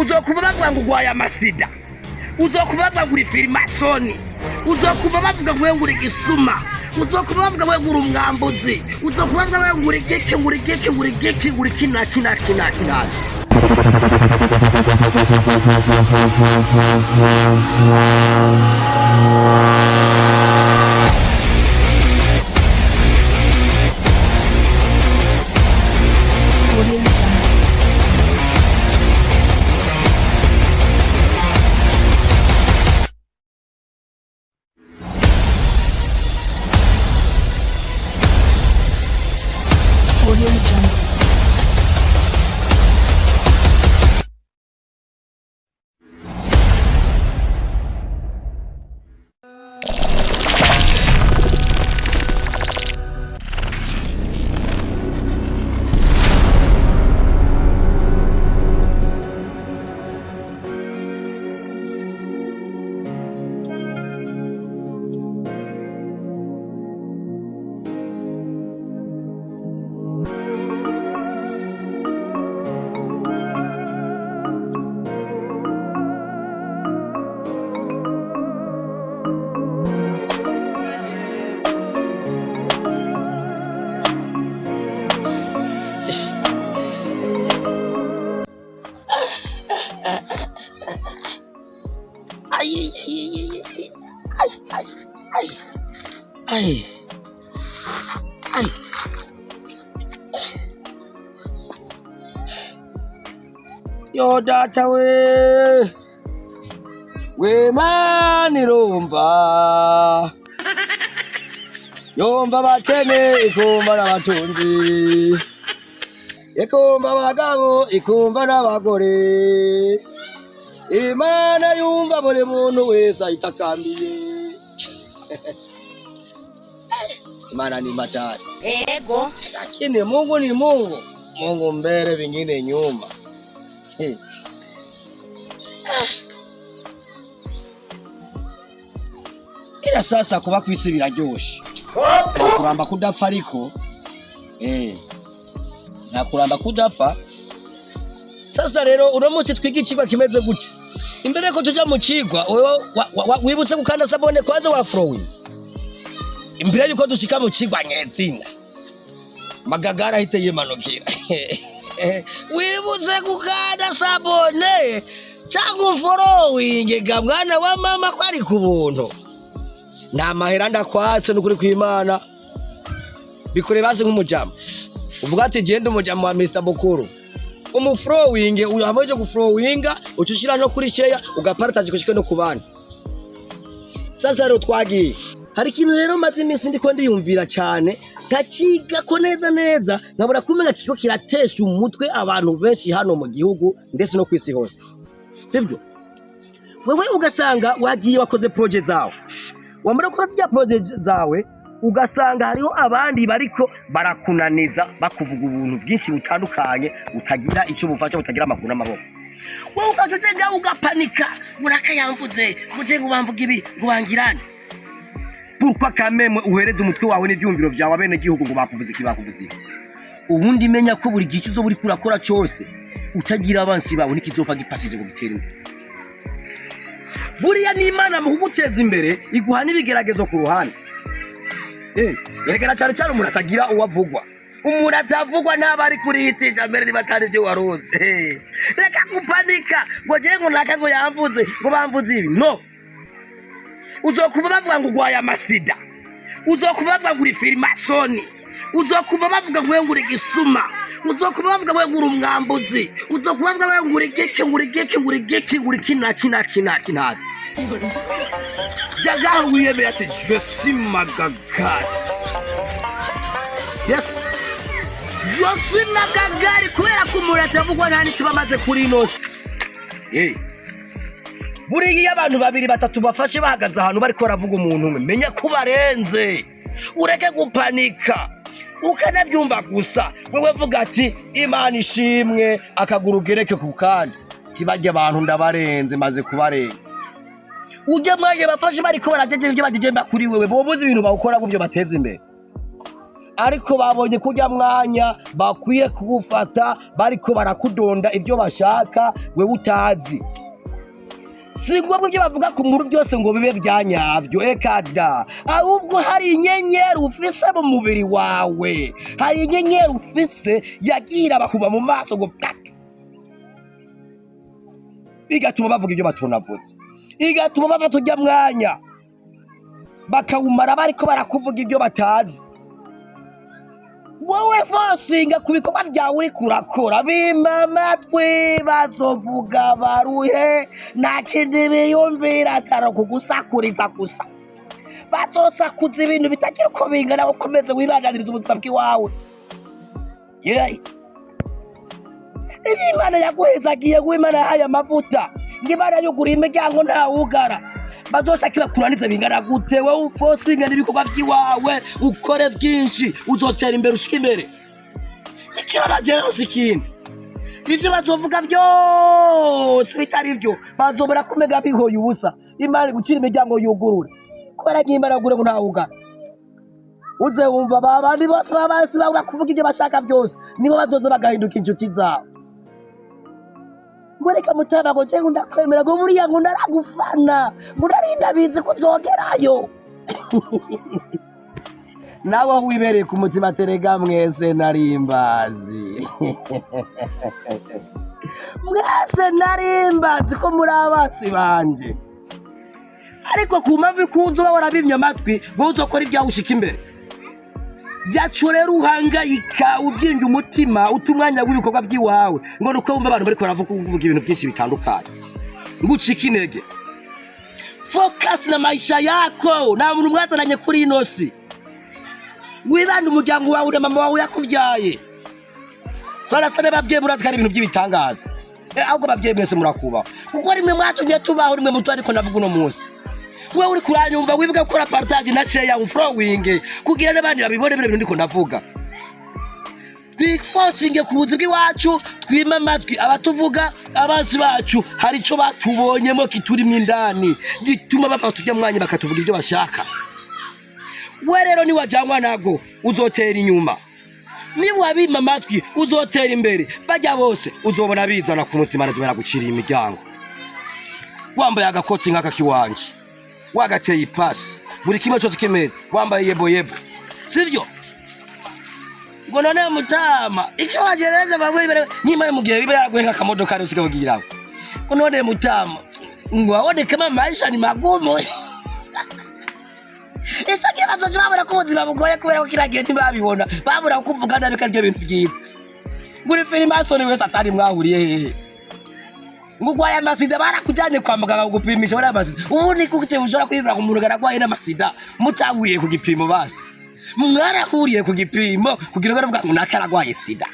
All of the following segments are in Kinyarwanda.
uzokuva bavuga ngo ugwaye amasida, uzokuva bavuga ngo uri firimasoni, uzokuva bavuga ngo uri gisuma, uzokuva bavuga ngo uri umwambuzi, uzokuva bavuga ngo uri geke, uri geke, uri geke, uri kina. Yo data we mani rumva yumva bakene ikumva n'abatunzi, ikumva abagabo ikumva n'abagore, Imana yumva buri muntu wese ayitakambiye. Imana ni matari. Ego. Lakini Mungu ni Mungu. Mungu mbele vingine nyuma. Ila sasa kuba kwisi biraryoshe. Nakuramba kudapfa ariko. Nakuramba kudapfa. Sasa rero uramutse twiga ikigwa kimeze gute? Imbere ko tuja mu kigwa wibutse gukanda sabone kwanza wa flowing. Imbere yuko dushika mu kigwa nyezina. Magagara ahite yimanukira. Wibutse gukanda sabone cyangwa flowing ga mwana wa mama kwari kubuntu. Na mahera ndakwatse n'ukuri kw'Imana. Bikore base nk'umujama. Uvuga ati genda umujama wa Mr. Bukuru. Umuflowing uyamaje guflowinga ucushira no kuri cheya ugapartage kushike no kubana. Sasa rero twagiye hari ikintu rero maze iminsi ndiko ndiyumvira cyane takiga ko neza nkabura kumenya kiko kiratesha umutwe abantu benshi hano mu gihugu ndetse no kwisi hose. Sibyo wewe ugasanga wagiye wakoze project zawe wamara gukora zya project zawe ugasanga hariho abandi bariko barakunaniza bakuvuga ubuntu bwinshi butandukanye utagira icyo bufasha butagira amakuru n'amaboko. Wewe ukagenda ugapanika murakayamvuze muje ngo bamvuga ibi ngo bangirane. Pourquoi quand même uhereze umutwe wawe n'ibyumviro byawe abene gihugu ngo bakuvuze kibakuvuze. Ubundi menya ko buri gice uzo buri kurakora cyose utagira abansi bawe nikizopfa gipasije ngo giterine. Buriya ni Imana mu kuguteza imbere iguha n'ibigeragezo ku ruhande. Yerekana cyane umuntu atagira uwavugwa. Umuntu atavugwa ntabari kuri hitija mbere nibatari byo waruze. Reka kupanika ngo je ngo naka ngo yamvuze ngo bamvuze ibi. No. Uzokuva bavuga ngo ugwaye amasida. Uzokuva bavuga ngo uri firimasoni. Uzokuva bavuga ngo uri gisuma. Uzokuva bavuga ngo uri umwambuzi. Uzokuva bavuga ngo uri geke, uri geke, uri geke, uri kina. Jaga wiyemera ati je suis Magagari. Yes. Je suis Magagari kubera ko muratavugwa nta nicyo bamaze kuri inosi. Buriya abantu babiri batatu bafashe bahagaze ahantu bari ko baravuga umuntu umwe menya ko barenze. Ureke gupanika. Ukanabyumva gusa wewe vuga ati Imana ishimwe akaguru gereke ku kandi. Kibajye abantu ndabarenze maze kubarenga. Ujya mwaje bafashe bari ko barajeje ibyo bagijemba kuri wewe bobuze ibintu bawukora gubyo bateza imbere. ariko babonye kurya mwanya bakwiye kuwufata bariko barakudonda ibyo bashaka wewe utazi. Si ngombwa ibyo bavuga ku nkuru byose ngo bibe byanyabyo, ekada. Ahubwo hari inyenyeri ufise mu mubiri wawe, hari inyenyeri ufise yagira bakuma mu maso ngo patu, igatuma bavuga ibyo batunavuze, igatuma bafata urya mwanya bakawumara bariko barakuvuga ibyo batazi. Wowe fosinga ku bikorwa byawe uri kurakora, bima amatwi bazovuga baruhe, nta kindi biyumvira atari kugusakuriza gusa. Bazosakuza ibintu bitagira uko bingana, ukomeze wibandaniriza ubuzima bw'iwawe. Imana yaguhezagiye, Imana yahaye amavuta, Imana yuguriye imiryango ntawugara. Bazosakira kuraniza bingana gute? Wowe ufosinga n'ibikorwa by'iwawe ukore byinshi, uzotera imbere ushika imbere. Ikibabagera usikine ivyo bazovuga byose bitari byo, bazobora kumega bihoye ubusa. Imana gucira imiryango yugurura kubera Imana gure ngo ntawugara. Uze wumva babandi bose babasi bakuvuga ibyo bashaka byose, nibo bazoza bagahinduka inshuti zawe. Mureka mutaba ngo je ndakwemera ngo buriya ngo naragufana, murarinda bizi kuzogerayo. Nawe wibereye ku mutima terega mwese narimbazi. Mwese narimbazi ko muri abasi banje, ariko ku mpamvu ikuzo warabimye amatwi ngo uzokora ibyawe ushika imbere. Yacu rero uhangayika ubyinda umutima utumwanya w'ibikorwa by'iwawe ngo nuko wumva abantu bari baravuga ibintu byinshi bitandukanye ngo ucike intege. Focus na maisha yako, na muntu mwazananye kuri inosi. Wibanda umuryango wawe na mama wawe yakuvyaye. Sana babyeyi murazikana ibintu by'ibitangaza. Ahubwo babyeyi mwese murakuba kuko rimwe mwatumye tubaho, rimwe mutu ariko navuga uno munsi. Wewe uri kuranyumva wibuka gukora partage na share ya following kugira n'abandi babibone bire bintu ndiko ndavuga. Twifosinge ku buzima bw'iwacu, twima amatwi abatuvuga abanzi bacu, hari ico batubonyemo kiturimo indani gituma bapfa tujya mwanya bakatuvuga ibyo bashaka. We rero ni wajangwa nago uzotera inyuma, ni wabima amatwi uzotera imbere. Bajya bose uzobona bizana ku munsi Imana zibera gucira imiryango. Wambaye agakoti nk'aka kiwanje, wagateye ipasi, buri kimwe cyose kimeze, wambaye yebo sivyo? Ngo none mutama icyo wagereza bamwe nyima mu gihe biba yaraguhenga kamodoka ari usiga bugiraho. Ngo none mutama ngo waone kama maisha ni magumu. Ese kibazo cyabura ko ubuzima bugoye kubera ko kiragiye ntibabibona, babura kuvuga nabi kandi ibintu byiza. Nguri Freemason wese atari mwahuriye hehe? Ngugwaye amasida barakujanye kwa muganga gupimisha bari amasida. Ubu ni kugite ushora kwivura ku muntu garagwaye n'amasida, mutahuriye ku gipimo basi. Mwarahuriye ku gipimo kugira ngo bavuga ngo nakaragwaye sida.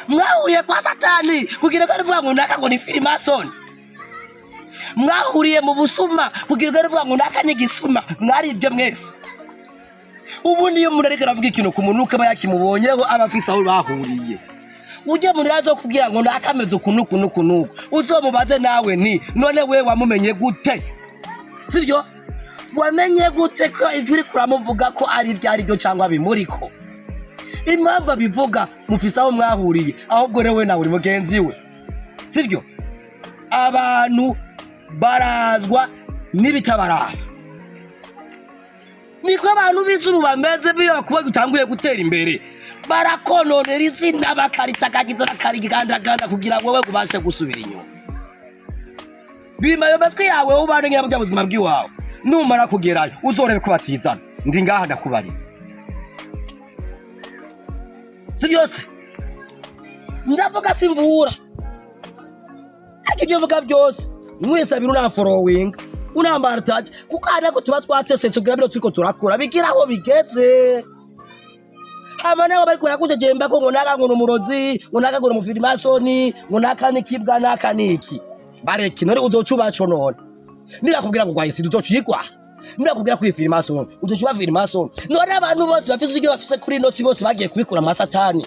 Mwahuriye kwa Satani kugira ngo bavuga ngo naka ngo ni Freemason. Mwahuriye mu busuma kugira ngo bavuga ngo naka ni gisuma. Mwari ibyo mwese. Ubu niyo murareka ravuga ikintu ku muntu ukaba yakimubonyeho abafisa aho bahuriye. Uje muri razo kugira ngo nakameze kunuku uzomubaze nawe ni none we wamumenye gute? Sivyo? Wamenye gute ko ijuri kuramuvuga ko ari byari byo cyangwa bimuriko? Impamvu bivuga mufisa aho mwahuriye, ahubwo rewe nawe uri mugenzi we. Sivyo? Abantu barazwa n'ibitabaraba. Niko abantu bizuru bameze biyo kuba bitanguye gutera imbere. Barakononera izina bakaritakagiza bakarigandaganda kugira ngo wowe kubashe gusubira inyuma. Bimayo batwe yawe ubanengera mu buzima bw'iwawe. Numara kugerayo uzorebe kubatizana. Ndi ngaha ndakubari. Siyose. Ndavuga simvura. Akibyo vuga byose. Mwese abiri una following, una martage kukana ko tuba twatese kugira biro turiko turakora bigiraho bigeze. Amana bari kurakujemba ko ngo naka ngo umurozi, ngo naka ngo mu Freemason, ngo naka nikibwa naka niki. Bareki none uzocubaco none. Nirakubwira ngo gwahise uzocuyigwa. Nirakubwira kuri Freemason, uzocuba Freemason. None abantu bose bafise ibyo bafise kuri noti bose bagiye kubikura ama Satani.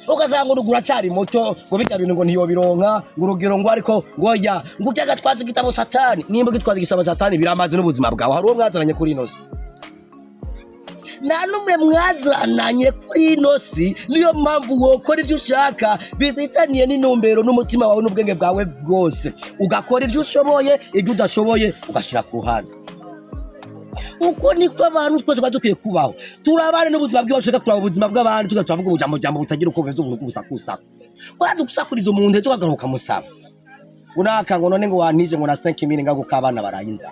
Ukazanga urugura cyari moto ngo bijya bintu ngo ntiyo bironka ngo urugero ngo ariko ngo ya ngo ujyaga twazi gitabo Satani nimba gitwaza gisaba Satani biramaze n'ubuzima bwawe hari uwo mwazaranye kuri inosi nta numwe mwazananye kuri ino si, niyo mpamvu wokora ibyo ushaka bifitaniye n'intumbero n'umutima wawe n'ubwenge bwawe bwose, ugakora ibyo ushoboye, ibyo udashoboye ugashira ku ruhande. Uko niko abantu twese dukwiye kubaho, turabane n'ubuzima bwacu, tugakuraba ubuzima bw'abandi, tugavuga ubujambo butagira uko bumeze, ubuntu gusakusa. Uradugusakuriza umuntu ejo kagaruka musaba unaka ngo none ngo wantije ngo na 5000 ngaguka abana barayinza.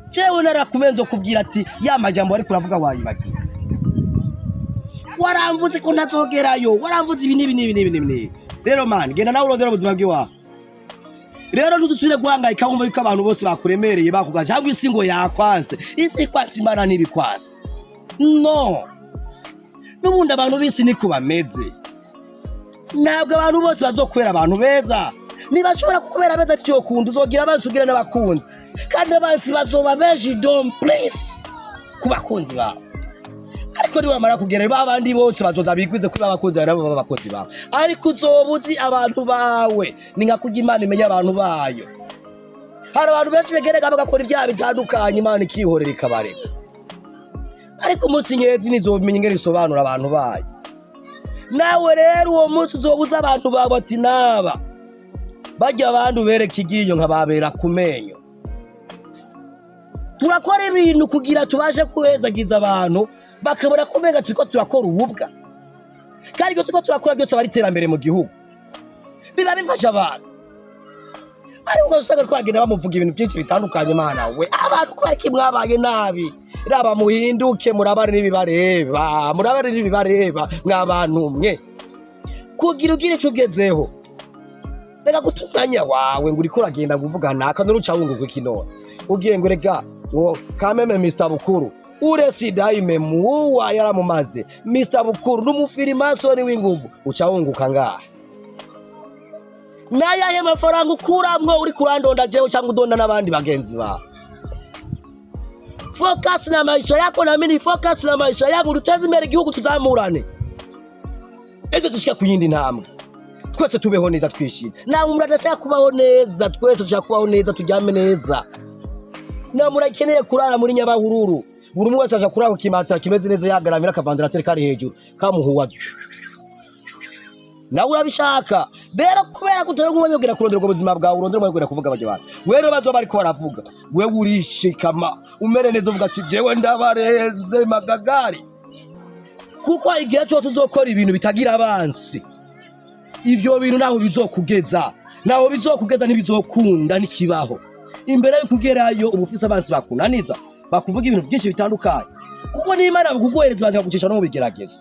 Jewe narakumenzo kubwira ati ya majambo ari kuravuga wayibagira, waramvuze ko ntazogerayo, waramvuze ibi nibi. Rero man, genda nawe urondera ubuzima bwawe. Rero ntudusubire guhangayika wumva yuko abantu bose bakuremereye bakugaje, cyangwa isi ngo yakwanse. Isi kwasi Imana ntibikwase, no. N'ubundi abantu bisi niko bameze, ntabwo abantu bose bazokwera abantu beza. Nibashobora kukubera beza cyo kundi uzogira abansi ugira n'abakunzi, kandi abansi bazoba benshi. Don't please kubakunzi bawe, ariko ni wamara kugera babandi bose bazoza bigwize kuri abakunzi nabo baba bakunzi bawe, ariko uzobuzi abantu bawe. Ni nka kujya Imana imenya abantu bayo. Hari abantu benshi begerega bagakora ibyaha bitandukanye, Imana ikihorera ikabareka, ariko umunsi nyezi nizobimenya ingene isobanura abantu bayo. Nawe rero uwo munsi uzobuza abantu bawe ati naba bajya abantu bereka igiyo nkababera kumenyo. Turakora ibintu kugira tubashe kuhezagiza abantu bakabura kumenga turiko turakora ububwa, kandi iyo turiko turakora byose bari terambere mu gihugu, biba bifasha abantu. Ariko usanga twagenda bamuvuga ibintu byinshi bitandukanye. Mana we, abantu ko bariki mwabaye nabi, raba muhinduke murabare n'ibibareba, mw'abantu mwe kugira ugire ico ugezeho. Reka gutumanya wawe ngo uriko uragenda kuvuga naka n'uruca wunguka ikinone, ugiye ngo reka wo kameme Mr. Bukuru uresi daime muwa yaramumaze. Mr. Bukuru n'umufirimasoni w'inguvu uca wunguka ngaha. Nayahe mafaranga ukuramwo uri kurandonda jewe cyangwa udonda n'abandi bagenzi bawe? Focus na maisha yako, na mimi focus na maisha yangu, duteze imbere igihugu tuzamurane, ejo dushika kuyindi ntambwe. Twese tubeho neza twishime. Nta muntu adashaka kubaho neza, twese dushaka kubaho neza, tujyame neza. Nta muntu akeneye kurara muri Nyabahururu, buri umwe wese aje kurara ku kimatara kimeze neza, yagaramira akavandarateri kari hejuru kamuhuwa. Nawe urabishaka. Rero kubera kutari kumwanyogera kurondera ubuzima bwawe, urondera umwanyogera kuvuga abajye bana. Wewe bazo bari ko baravuga, wewe urishikama umere neza uvuga ati jewe ndabarenze magagari. Kuko igihe cyose uzokora ibintu bitagira abansi, ivyo bintu naho bizokugeza, ntibizokunda nikibaho. Imbere yo kugerayo ubufisa abansi bakunaniza, bakuvuga ibintu byinshi bitandukanye, kuko n'Imana bakugohereza banza kugucisha no mu bigeragezo.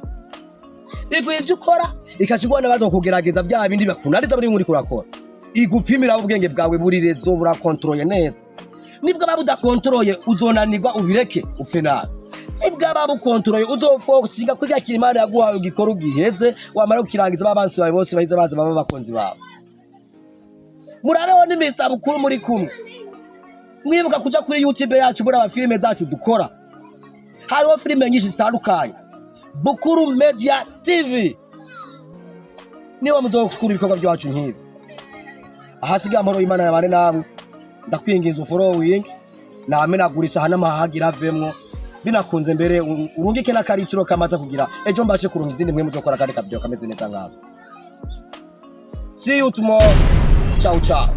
Iguye ibyo ukora ikashigwana bazo kugerageza bya bindi bakunaniza muri kurakora, igupimira ubwenge bwawe burirezo burakontroye neza. Nibwo babudakontroye uzonanirwa ubireke ufe nabi, nibwo babukontroye uzofokusinga kuri ya Imana yaguhaye ugikora ugiheze, wamara kukirangiza babansi bawe bose bahize baza baba bakonzi bawe. Murabeho ni Mr. Bukuru muri kumwe. Mwibuka kuja kuri YouTube yacu muri aba filime zacu dukora, hariho filime nyinshi zitandukanye. Bukuru Media TV niwe muzokukura ibikorwa byacu nk'ibi. Ahasiga amahoro Imana yabane namwe, ndakwinginze following namenagurisha hana mahagira avemwo, binakunze mbere urungike n'akaritiro kamata kugira ejo mbashe kurunga izindi mwe muzokora kandi kabyo kameze neza ngabo. See you tomorrow. Ciao ciao.